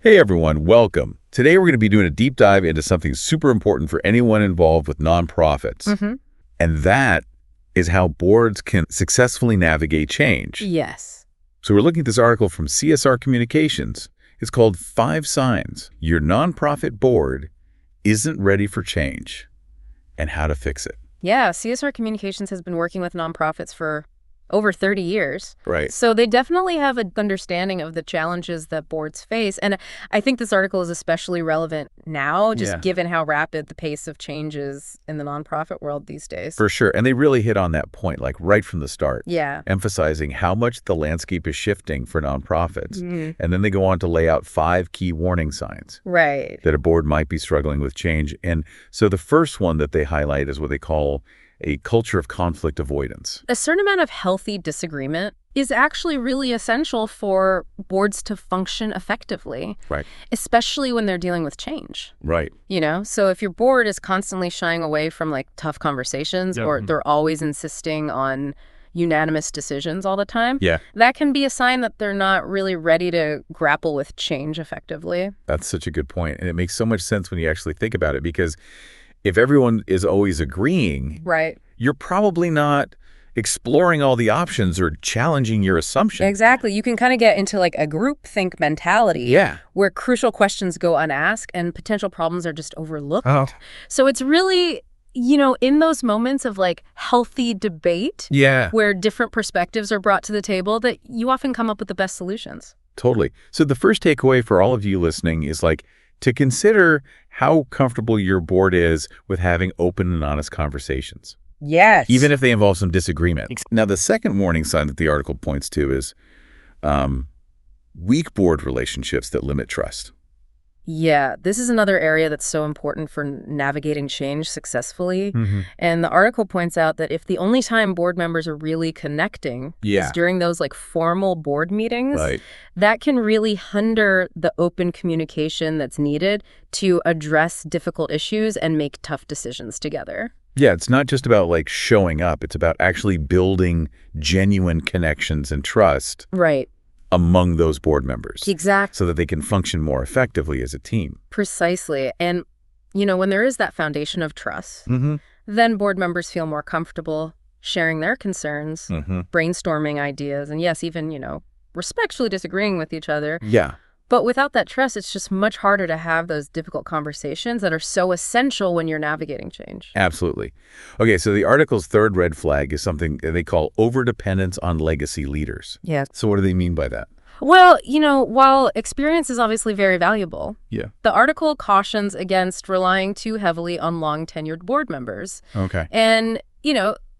Hey everyone, welcome. Today we're going to be doing a deep dive into something super important for anyone involved with nonprofits. And that is how boards can successfully navigate change. Yes. So we're looking at this article from CSR Communications. It's called 5 Signs Your Nonprofit Board Isn't Ready for Change and How to Fix It. Yeah, CSR Communications has been working with nonprofits for over 30 years. Right. So they definitely have an understanding of the challenges that boards face. And I think this article is especially relevant now, just given how rapid the pace of change is in the nonprofit world these days. For sure. And they really hit on that point, like right from the start. Yeah. Emphasizing how much the landscape is shifting for nonprofits. And then they go on to lay out 5 key warning signs. Right. That a board might be struggling with change. And so the first one that they highlight is what they call a culture of conflict avoidance. A certain amount of healthy disagreement is actually really essential for boards to function effectively. Right. Especially when they're dealing with change. Right. So if your board is constantly shying away from tough conversations or they're always insisting on unanimous decisions all the time, that can be a sign that they're not really ready to grapple with change effectively. That's such a good point. And it makes so much sense when you actually think about it, because if everyone is always agreeing, you're probably not exploring all the options or challenging your assumptions. Exactly. You can kind of get into a groupthink mentality where crucial questions go unasked and potential problems are just overlooked. So it's really, in those moments of healthy debate where different perspectives are brought to the table that you often come up with the best solutions. Totally. So the first takeaway for all of you listening is to consider how comfortable your board is with having open and honest conversations. Yes. Even if they involve some disagreement. Now, the second warning sign that the article points to is weak board relationships that limit trust. Yeah, this is another area that's so important for navigating change successfully. And the article points out that if the only time board members are really connecting is during those formal board meetings, that can really hinder the open communication that's needed to address difficult issues and make tough decisions together. Yeah, it's not just about showing up. It's about actually building genuine connections and trust. Right. Among those board members. Exactly. So that they can function more effectively as a team. Precisely. And, when there is that foundation of trust, then board members feel more comfortable sharing their concerns, brainstorming ideas, and yes, even, respectfully disagreeing with each other. Yeah. But without that trust, it's just much harder to have those difficult conversations that are so essential when you're navigating change. Absolutely. Okay, so the article's third red flag is something they call overdependence on legacy leaders. Yeah. So what do they mean by that? Well, while experience is obviously very valuable, the article cautions against relying too heavily on long-tenured board members. Okay. And,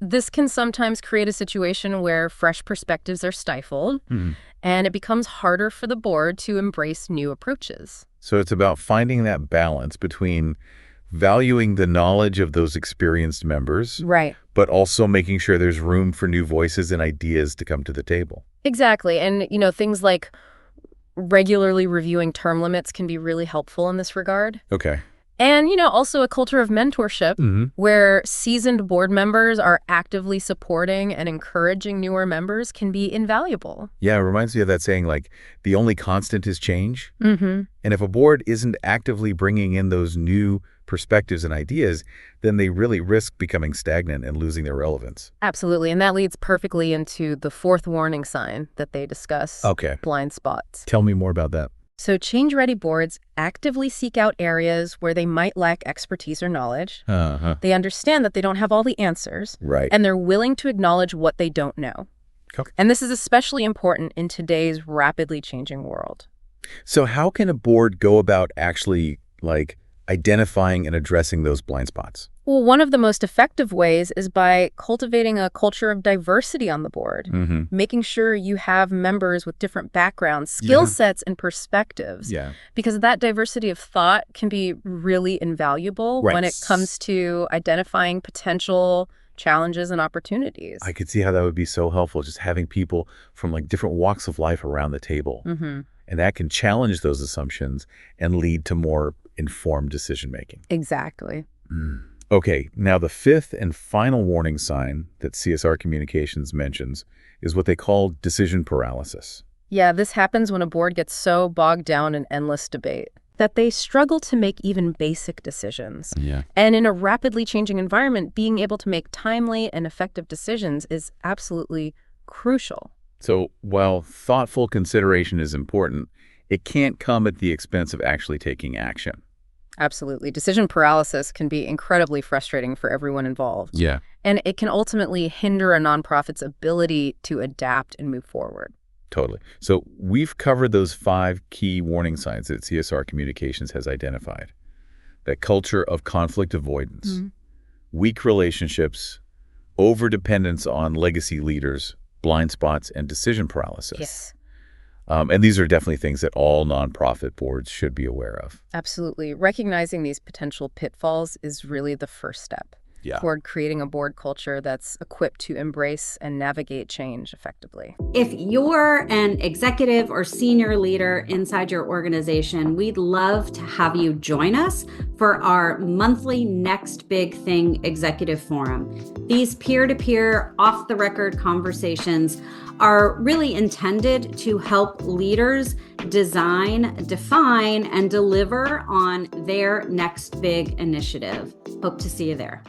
this can sometimes create a situation where fresh perspectives are stifled, and it becomes harder for the board to embrace new approaches. So it's about finding that balance between valuing the knowledge of those experienced members, but also making sure there's room for new voices and ideas to come to the table. Exactly. And, things like regularly reviewing term limits can be really helpful in this regard. Okay. And, also a culture of mentorship where seasoned board members are actively supporting and encouraging newer members can be invaluable. Yeah, it reminds me of that saying, the only constant is change. And if a board isn't actively bringing in those new perspectives and ideas, then they really risk becoming stagnant and losing their relevance. Absolutely. And that leads perfectly into the fourth warning sign that they discuss. Blind spots. Tell me more about that. So change-ready boards actively seek out areas where they might lack expertise or knowledge. They understand that they don't have all the answers. And they're willing to acknowledge what they don't know. And this is especially important in today's rapidly changing world. So how can a board go about actually, identifying and addressing those blind spots? Well, one of the most effective ways is by cultivating a culture of diversity on the board, making sure you have members with different backgrounds, skill sets, and perspectives. Because that diversity of thought can be really invaluable when it comes to identifying potential challenges and opportunities. I could see how that would be so helpful, just having people from different walks of life around the table. And that can challenge those assumptions and lead to more informed decision-making. Exactly. Okay, now the fifth and final warning sign that CSR Communications mentions is what they call decision paralysis. Yeah, this happens when a board gets so bogged down in endless debate that they struggle to make even basic decisions. Yeah. And in a rapidly changing environment, being able to make timely and effective decisions is absolutely crucial. So while thoughtful consideration is important, it can't come at the expense of actually taking action. Absolutely. Decision paralysis can be incredibly frustrating for everyone involved. Yeah. And it can ultimately hinder a nonprofit's ability to adapt and move forward. Totally. So we've covered those 5 key warning signs that CSR Communications has identified. That culture of conflict avoidance, weak relationships, overdependence on legacy leaders, blind spots, and decision paralysis. Yes. And these are definitely things that all nonprofit boards should be aware of. Absolutely. Recognizing these potential pitfalls is really the first step toward creating a board culture that's equipped to embrace and navigate change effectively. If you're an executive or senior leader inside your organization, we'd love to have you join us for our monthly Next Big Thing Executive Forum. These peer-to-peer, off-the-record conversations are really intended to help leaders design, define, and deliver on their next big initiative. Hope to see you there.